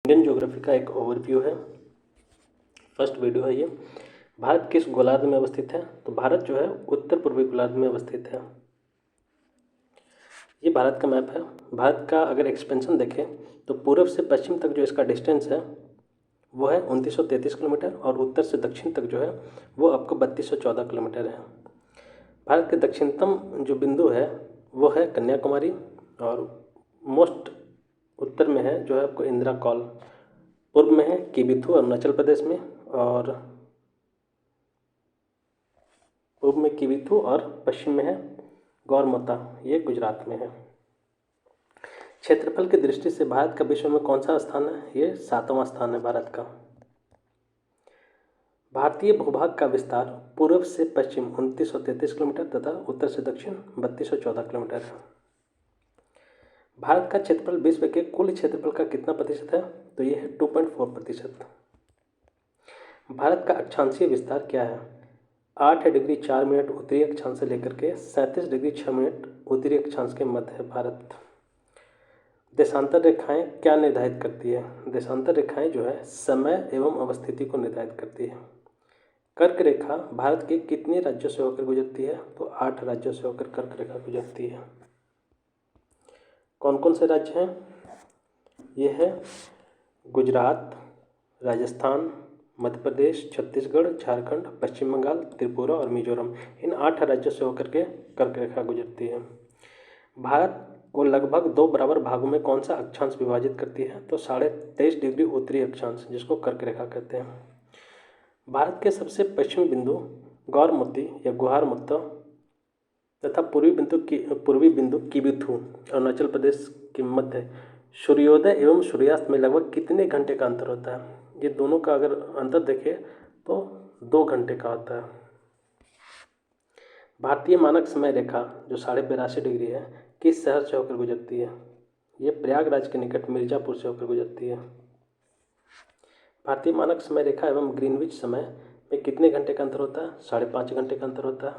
Indian geography का एक overview है। फर्स्ट वीडियो है ये। भारत किस गोलार्ध में अवस्थित है? तो भारत जो है उत्तर पूर्वी गोलार्ध में अवस्थित है। ये भारत का मैप है। भारत का अगर एक्सपेंशन देखें तो पूर्व से पश्चिम तक जो इसका डिस्टेंस है वो है 2933 किलोमीटर और उत्तर से दक्षिण तक जो है वो आपको 3214 किलोमीटर है। भारत के दक्षिणतम जो बिंदु है वो है कन्याकुमारी और मोस्ट उत्तर में है जो है आपको इंदिरा कॉल, पूर्व में है किबिथु अरुणाचल प्रदेश में और पूर्व में किबिथु और पश्चिम में है गौरमता, ये गुजरात में है। क्षेत्रफल की दृष्टि से भारत का विश्व में कौन सा स्थान है? ये 7वां स्थान है भारत का। भारतीय भूभाग का विस्तार पूर्व से पश्चिम 2933 किलोमीटर तथा उत्तर से दक्षिण 3214 किलोमीटर है। भारत का क्षेत्रफल विश्व के कुल क्षेत्रफल का कितना प्रतिशत है? तो ये है 2.4%। भारत का अक्षांशीय विस्तार क्या है? 8 डिग्री 4 मिनट उत्तरी अक्षांश से लेकर के 37 डिग्री 6 मिनट उत्तरी अक्षांश के मध्य है भारत। देशांतर रेखाएं क्या निर्धारित करती है? देशांतर रेखाएं जो है समय एवं अवस्थिति को निर्धारित करती है। कर्क रेखा भारत के कितने राज्यों से होकर गुजरती है? तो 8 राज्यों से होकर कर्क रेखा गुजरती है। कौन कौन से राज्य हैं? ये है गुजरात, राजस्थान, मध्य प्रदेश, छत्तीसगढ़, झारखंड, पश्चिम बंगाल, त्रिपुरा और मिजोरम। इन 8 राज्यों से होकर के कर्क रेखा गुजरती है। भारत को लगभग 2 बराबर भागों में कौन सा अक्षांश विभाजित करती है? तो 23.5 डिग्री उत्तरी अक्षांश, जिसको कर्क रेखा कहते हैं। भारत के सबसे पश्चिमी बिंदु गौरमुत्ती या गुहारमुत्ता तथा पूर्वी बिंदु किबिथु अरुणाचल प्रदेश के मध्य सूर्योदय एवं सूर्यास्त में लगभग कितने घंटे का अंतर होता है? ये दोनों का अगर अंतर देखें तो 2 घंटे का होता है। भारतीय मानक समय रेखा जो 82.5 डिग्री है किस शहर से होकर गुजरती है? ये प्रयागराज के निकट मिर्ज़ापुर से होकर गुजरती है। भारतीय मानक समय रेखा एवं ग्रीनविच समय में कितने घंटे का अंतर होता है? 5.5 घंटे का अंतर होता है।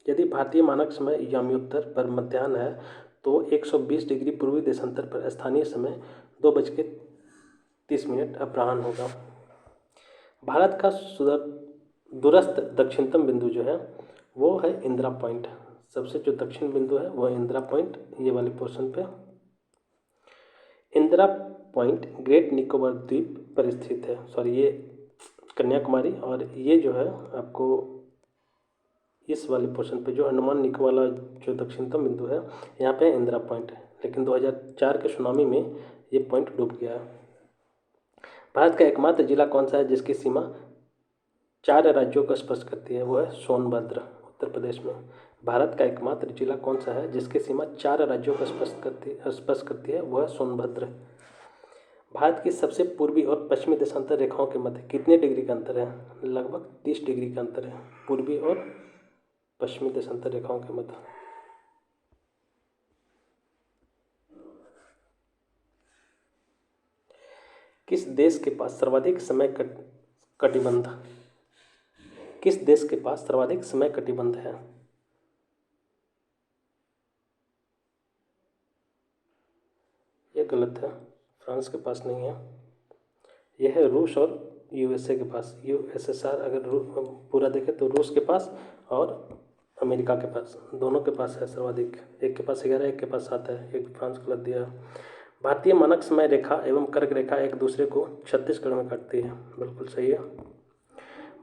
यदि भारतीय मानक समय याम्योत्तर पर मध्याह्न है तो 120 डिग्री पूर्वी देशांतर पर स्थानीय समय 2:30 अपराह्न होगा। भारत का दूरस्थ दक्षिणतम बिंदु जो है वो है इंदिरा पॉइंट। सबसे जो दक्षिण बिंदु है वो इंदिरा पॉइंट, ये वाले पोर्शन पे। इंदिरा पॉइंट ग्रेट निकोबार द्वीप पर स्थित है। ये कन्याकुमारी और ये जो है आपको इस वाले पोर्शन पे जो अंडमान निकोबार वाला जो दक्षिणतम बिंदु है यहाँ पे इंदिरा पॉइंट है, लेकिन 2004 के सुनामी में ये पॉइंट डूब गया है। भारत का एकमात्र जिला कौन सा है जिसकी सीमा 4 राज्यों को स्पर्श करती है? वो है सोनभद्र, उत्तर प्रदेश में। भारत का एकमात्र जिला कौन सा है जिसकी सीमा 4 राज्यों को स्पर्श करती है? वो है सोनभद्र। भारत की सबसे पूर्वी और पश्चिमी देशांतर रेखाओं के मध्य कितने डिग्री का अंतर है? लगभग 30 डिग्री का अंतर है पूर्वी और पश्चिमी देशांतर रेखाओं के मध्य। किस देश के पास सर्वाधिक समय कटिबंध किस देश के पास सर्वाधिक समय कटिबंध है? ये गलत है, फ्रांस के पास नहीं है। यह है रूस और यूएसए के पास। यूएसएसआर अगर पूरा देखें तो रूस के पास और अमेरिका के पास, दोनों के पास है सर्वाधिक। एक के पास 11, एक के पास 7 है, एक फ्रांस गलत दिया है। भारतीय मानक समय रेखा एवं कर्क रेखा एक दूसरे को छत्तीसगढ़ में काटती है, बिल्कुल सही है।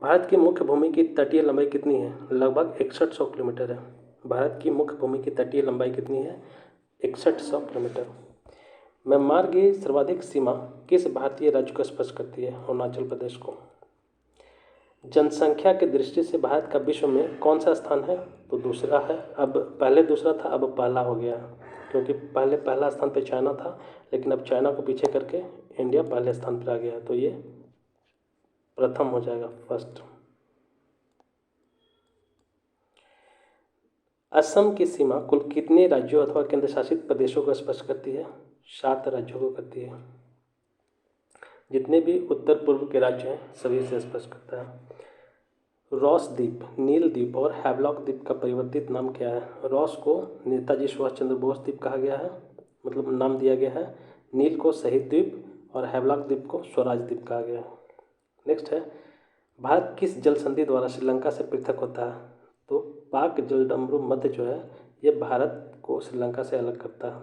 भारत की मुख्य भूमि की तटीय लंबाई कितनी है? लगभग 6100 किलोमीटर है। भारत की मुख्य भूमि की तटीय लंबाई कितनी है? 6100 किलोमीटर। म्यांमार की सर्वाधिक सीमा किस भारतीय राज्य को स्पर्श करती है? अरुणाचल प्रदेश को। जनसंख्या की दृष्टि से भारत का विश्व में कौन सा स्थान है? तो दूसरा है। अब पहले दूसरा था, अब पहला हो गया है, क्योंकि पहले पहला स्थान पे चाइना था, लेकिन अब चाइना को पीछे करके इंडिया पहले स्थान पर आ गया है, तो ये प्रथम हो जाएगा, फर्स्ट। असम की सीमा कुल कितने राज्यों अथवा केंद्र शासित प्रदेशों को स्पर्श करती है? 7 राज्यों को करती है। जितने भी उत्तर पूर्व के राज्य हैं सभी से स्पर्श करता है। रॉस द्वीप, नील द्वीप और हैवलॉक द्वीप का परिवर्तित नाम क्या है? रॉस को नेताजी सुभाष चंद्र बोस द्वीप कहा गया है, मतलब नाम दिया गया है। नील को शहीद द्वीप और हैवलॉक द्वीप को स्वराज द्वीप कहा गया है। नेक्स्ट है, भारत किस जल संधि द्वारा श्रीलंका से पृथक होता है? तो पाक जलडमरू मध्य जो है ये भारत को श्रीलंका से अलग करता है।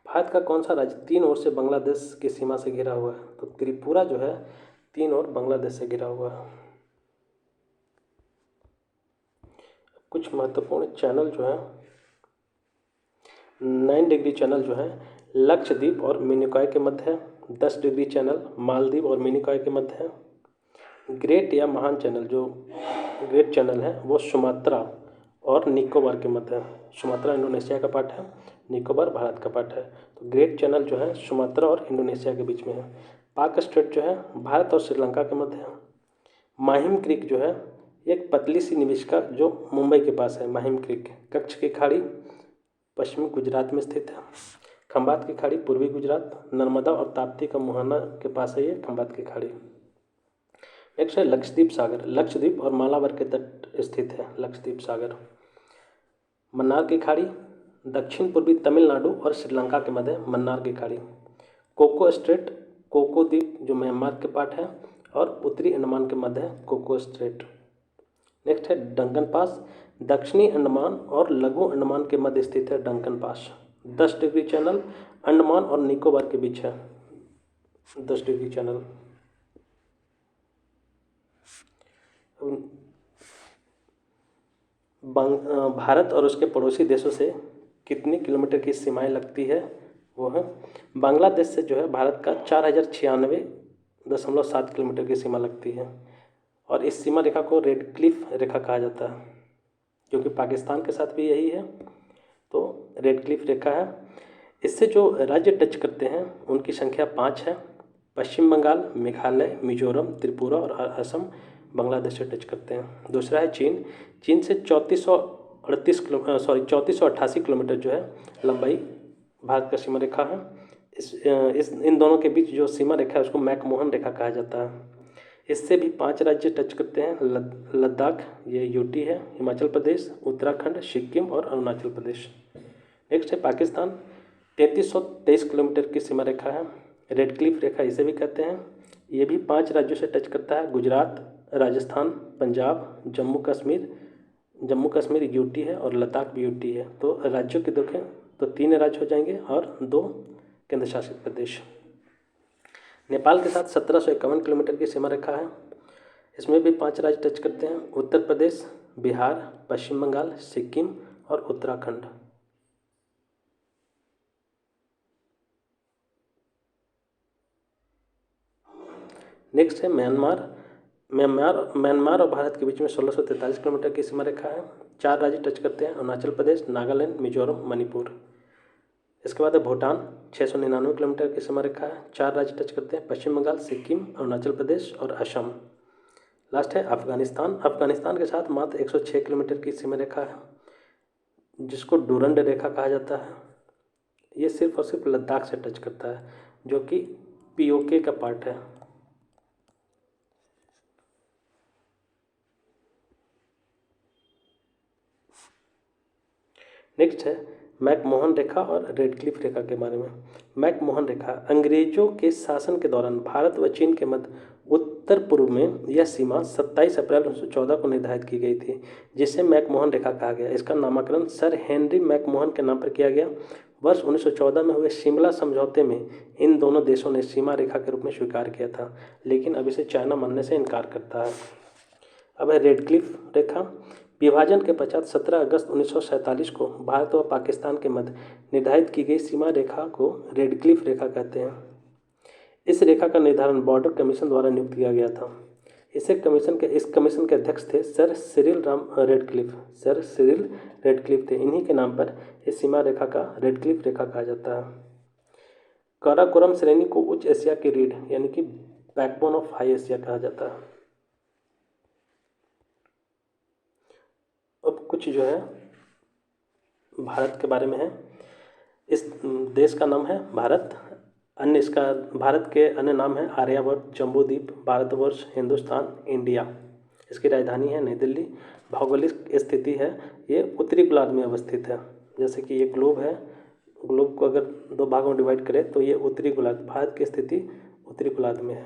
भारत का कौन सा राज्य 3 ओर से बांग्लादेश की सीमा से घिरा हुआ है? तो त्रिपुरा जो है 3 ओर बांग्लादेश से घिरा हुआ है। कुछ महत्वपूर्ण चैनल जो है 9 डिग्री चैनल जो है लक्षद्वीप और मिनिकॉय के मध्य है। 10 डिग्री चैनल मालदीव और मिनिकॉय के मध्य है। ग्रेट या महान चैनल जो ग्रेट चैनल है वो सुमात्रा और निकोबार के मध्य है। सुमात्रा इंडोनेशिया का पार्ट है, निकोबार भारत का पार्ट है। तो ग्रेट चैनल जो है सुमात्रा और इंडोनेशिया के बीच में है। पाक स्ट्रेट जो है भारत और श्रीलंका के मध्य है। माहिम क्रीक जो है एक पतली सी निविष्का जो मुंबई के पास है। माहिम क्रीक कच्छ की खाड़ी पश्चिमी गुजरात में स्थित है। खंबात की खाड़ी पूर्वी गुजरात, नर्मदा और ताप्ती का मुहाना के पास है ये खंबात की खाड़ी। नेक्स्ट है लक्षद्वीप सागर। लक्षद्वीप और मालाबार के तट स्थित है लक्षद्वीप सागर। मन्नार की खाड़ी दक्षिण पूर्वी तमिलनाडु और श्रीलंका के मध्य मन्नार की खाड़ी। कोको स्ट्रेट कोको द्वीप जो म्यांमार के पार्ट है और उत्तरी अंडमान के मध्य है कोको स्ट्रेट। नेक्स्ट है डंकन पास। दक्षिणी अंडमान और लघु अंडमान के मध्य स्थित है Duncan pass. 10 degree channel Andaman और निकोबार के बीच है। 10 डिग्री चैनल। भारत और उसके पड़ोसी देशों से कितने किलोमीटर की सीमाएं लगती है? वो है बांग्लादेश से जो है भारत का 4096.7 किलोमीटर की सीमा लगती है और इस सीमा रेखा को रेड क्लिफ रेखा कहा जाता है क्योंकि पाकिस्तान के साथ भी यही है। तो रेड क्लिफ रेखा है। इससे जो राज्य टच करते हैं उनकी संख्या 5 है। पश्चिम बंगाल, मेघालय, मिजोरम, त्रिपुरा और असम बांग्लादेश से टच करते हैं। दूसरा है चीन। चीन से 3488 किलोमीटर जो है लंबाई भारत का सीमा रेखा है। इन दोनों के बीच जो सीमा रेखा है उसको मैकमोहन रेखा कहा जाता है। इससे भी 5 राज्य टच करते हैं। लद्दाख ये यूटी है, हिमाचल प्रदेश, उत्तराखंड, सिक्किम और अरुणाचल प्रदेश। नेक्स्ट है पाकिस्तान। 3323 किलोमीटर की सीमा रेखा है। रेड क्लिफ रेखा इसे भी कहते हैं। ये भी 5 राज्यों से टच करता है। गुजरात, राजस्थान, पंजाब, जम्मू कश्मीर यूटी है और लद्दाख भी यूटी है। तो राज्यों की देखें तो 3 राज्य हो जाएंगे और 2 केंद्र शासित प्रदेश। नेपाल के साथ 1751 किलोमीटर की सीमा रेखा है। इसमें भी 5 राज्य टच करते हैं। उत्तर प्रदेश, बिहार, पश्चिम बंगाल, सिक्किम और उत्तराखंड। नेक्स्ट है म्यांमार और भारत के बीच में 1643 किलोमीटर की सीमा रेखा है। 4 राज्य टच करते हैं। अरुणाचल प्रदेश, नागालैंड, मिजोरम, मणिपुर। इसके बाद है भूटान। 699 किलोमीटर की सीमा रेखा है। 4 राज्य टच करते हैं। पश्चिम बंगाल, सिक्किम, अरुणाचल प्रदेश और असम। लास्ट है अफगानिस्तान। अफगानिस्तान के साथ मात्र 106 किलोमीटर की सीमा रेखा है जिसको डूरंड रेखा कहा जाता है। ये सिर्फ और सिर्फ लद्दाख से टच करता है जो कि पीओके का पार्ट है। नेक्स्ट है मैकमोहन रेखा और रेड क्लिफ रेखा के बारे में। मैकमोहन रेखा अंग्रेजों के शासन के दौरान भारत व चीन के मध्य उत्तर पूर्व में यह सीमा 27 अप्रैल 1914 को निर्धारित की गई थी जिसे मैकमोहन रेखा कहा गया। इसका नामकरण सर हेनरी मैकमोहन के नाम पर किया गया। वर्ष 1914 में हुए शिमला समझौते में इन दोनों देशों ने सीमा रेखा के रूप में स्वीकार किया था, लेकिन अब इसे चाइना मानने से इनकार करता है। अब है रेड क्लिफ रेखा। विभाजन के पश्चात 17 अगस्त 1947 को भारत व पाकिस्तान के मध्य निर्धारित की गई सीमा रेखा को रेड क्लिफ रेखा कहते हैं। इस रेखा का निर्धारण बॉर्डर कमीशन द्वारा नियुक्त किया गया था। इस कमीशन के अध्यक्ष थे सर सिरिल रेडक्लिफ थे। इन्हीं के नाम पर इस सीमा रेखा का रेड क्लिफ रेखा कहा जाता है। काराकोरम श्रेणी को उच्च एशिया की रीढ़ यानी कि बैकबोन ऑफ हाई एशिया कहा जाता है। अब कुछ जो है भारत के बारे में है। इस देश का नाम है भारत। भारत के अन्य नाम है आर्यावर्त, जम्बूद्वीप, भारतवर्ष, हिंदुस्तान, इंडिया। इसकी राजधानी है नई दिल्ली। भौगोलिक स्थिति है ये उत्तरी गोलार्ध में अवस्थित है। जैसे कि ये ग्लोब है, ग्लोब को अगर 2 भागों में डिवाइड करें तो ये उत्तरी गोलार्ध, भारत की स्थिति गोलार्ध में है।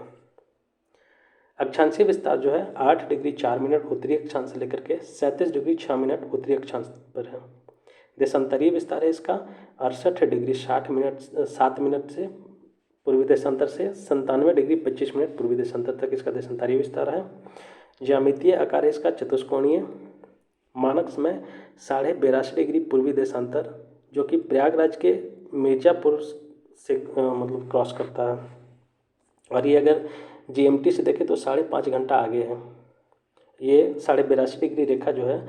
अक्षांशीय विस्तार जो है 8 डिग्री 4 मिनट उत्तरी अक्षांश से लेकर के 37 डिग्री 6 मिनट उत्तरी अक्षांश पर है। देशांतरीय विस्तार है इसका 68 डिग्री 60 मिनट 7 मिनट से पूर्वी देशांतर से 97 डिग्री 25 मिनट पूर्वी देशांतर तक इसका देशांतरीय विस्तार है। ज्यामितीय आकार है इसका चतुष्कोणीय। मानक समय 82.5 डिग्री पूर्वी देशांतर, जो कि प्रयागराज के मिर्ज़ापुर से मतलब क्रॉस करता है। और ये अगर GMT से देखें तो 5.5 घंटा आगे है। ये 82.5 डिग्री रेखा जो है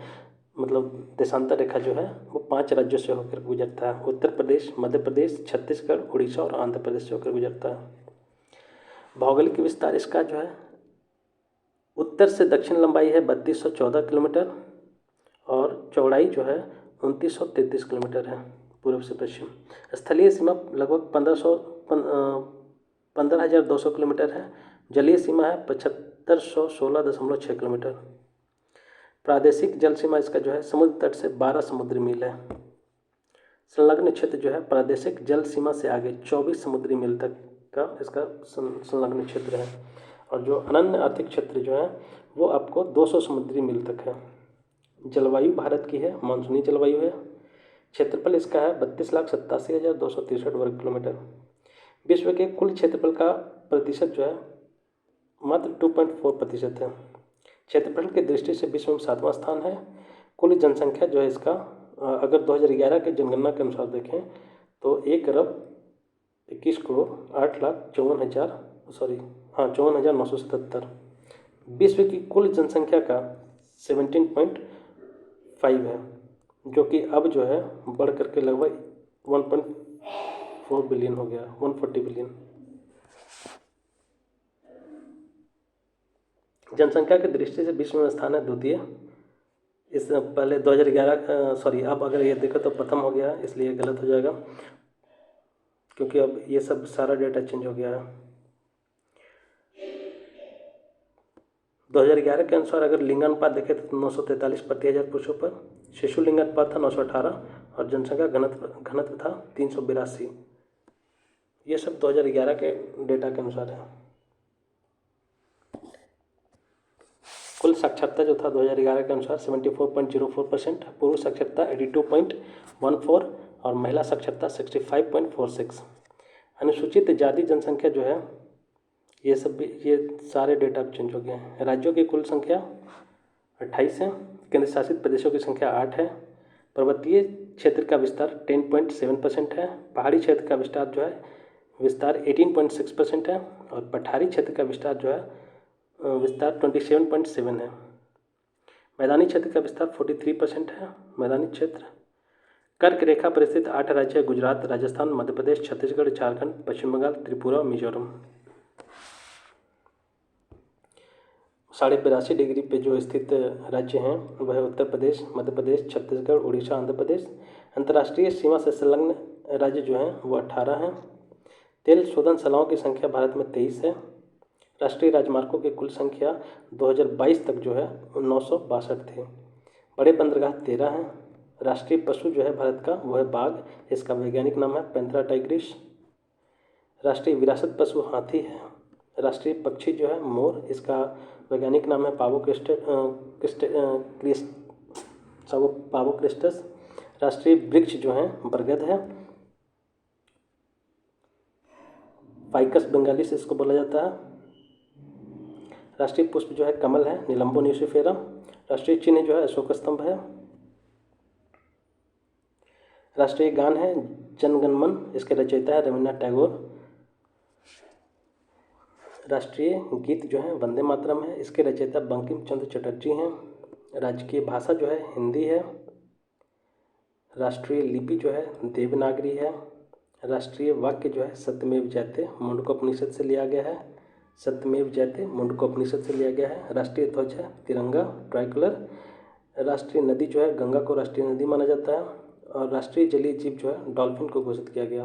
मतलब देशांतर रेखा जो है वो 5 राज्यों से होकर गुजरता है। उत्तर प्रदेश, मध्य प्रदेश, छत्तीसगढ़, उड़ीसा और आंध्र प्रदेश से होकर गुजरता है। भौगोलिक विस्तार इसका जो है उत्तर से दक्षिण लंबाई है 3214 किलोमीटर और चौड़ाई जो है 2933 किलोमीटर है पूर्व से पश्चिम। स्थलीय सीमा लगभग 15,200 किलोमीटर है। जलीय सीमा है 7516.6 किलोमीटर। प्रादेशिक जल सीमा इसका जो है समुद्र तट से 12 समुद्री मील है। संलग्न क्षेत्र जो है प्रादेशिक जल सीमा से आगे 24 समुद्री मील तक का इसका संलग्न क्षेत्र है। और जो अनन्य आर्थिक क्षेत्र जो है वो आपको 200 समुद्री मील तक है। जलवायु भारत की है, मानसूनी जलवायु है। क्षेत्रफल इसका है 32,87,263 वर्ग किलोमीटर। विश्व के कुल क्षेत्रफल का प्रतिशत जो है मात्र 2.4% है। क्षेत्रफल की दृष्टि से विश्व में 7वां स्थान है। कुल जनसंख्या जो है इसका अगर 2011 के जनगणना के अनुसार देखें तो 1,21,08,54,977। विश्व की कुल जनसंख्या का 17.5 है, जो कि अब जो है बढ़ करके लगभग 1.4 बिलियन हो गया, 140 बिलियन। जनसंख्या की दृष्टि से विश्व में स्थान है द्वितीय। इस पहले 2011 अब अगर ये देखो तो प्रथम हो गया, इसलिए गलत हो जाएगा क्योंकि अब ये सब सारा डेटा चेंज हो गया है। 2011 के अनुसार अगर लिंगानुपात देखें तो 943 प्रति हज़ार पुरुषों पर, शिशु लिंगानुपात था 918 और जनसंख्या घनत्व था 382। ये सब 2011 के डेटा के अनुसार है। कुल साक्षरता जो था 2011 के अनुसार 74.04%, पुरुष साक्षरता 82.14 और महिला साक्षरता 65.46। अनुसूचित जाति जनसंख्या जो है ये सारे डेटा अब चेंज हो गए हैं। राज्यों की कुल संख्या 28 है। केंद्र शासित प्रदेशों की संख्या 8 है। पर्वतीय क्षेत्र का विस्तार 10.7% है। पहाड़ी क्षेत्र का विस्तार 18.6% है और पठारी क्षेत्र का विस्तार 27.7 है। मैदानी क्षेत्र का विस्तार 43% है। मैदानी क्षेत्र कर्क रेखा पर स्थित 8 राज्य है: गुजरात, राजस्थान, मध्य प्रदेश, छत्तीसगढ़, झारखंड, पश्चिम बंगाल, त्रिपुरा, मिजोरम। 82.5 डिग्री पे जो स्थित राज्य हैं वह उत्तर प्रदेश, मध्य प्रदेश, छत्तीसगढ़, उड़ीसा, आंध्र प्रदेश। अंतर्राष्ट्रीय सीमा से संलग्न राज्य जो हैं वो 18 हैं। तेल शोधनशालाओं की संख्या भारत में 23 है। राष्ट्रीय राजमार्गों की कुल संख्या 2022 तक जो है 962 थी। बड़े बंदरगाह 13 हैं। राष्ट्रीय पशु जो है भारत का वो है बाघ, इसका वैज्ञानिक नाम है पैंथेरा टाइग्रिस। राष्ट्रीय विरासत पशु हाथी है। राष्ट्रीय पक्षी जो है मोर, इसका वैज्ञानिक नाम है पावो क्रिस्टस। राष्ट्रीय वृक्ष जो है बरगद है, फाइकस बेंगालिस इसको बोला जाता है। राष्ट्रीय पुष्प जो है कमल है, निलंबो न्यूसिफेरम। राष्ट्रीय चिन्ह जो है अशोक स्तंभ है। राष्ट्रीय गान है जनगणमन, इसके रचयिता है रविन्द्रनाथ टैगोर। राष्ट्रीय गीत जो है वंदे मातरम है, इसके रचयिता बंकिम चंद्र चटर्जी हैं। राजकीय भाषा जो है हिंदी है। राष्ट्रीय लिपि जो है देवनागरी है। राष्ट्रीय वाक्य जो है सत्यमेव जयते मुंडकोपनिषद से लिया गया है। सत्यमेव जयते मुंडकोपनिषद से लिया गया है। राष्ट्रीय ध्वज है तिरंगा, ट्राइकलर। राष्ट्रीय नदी जो है गंगा को राष्ट्रीय नदी माना जाता है और राष्ट्रीय जलीय जीव जो है डॉल्फिन को घोषित किया गया।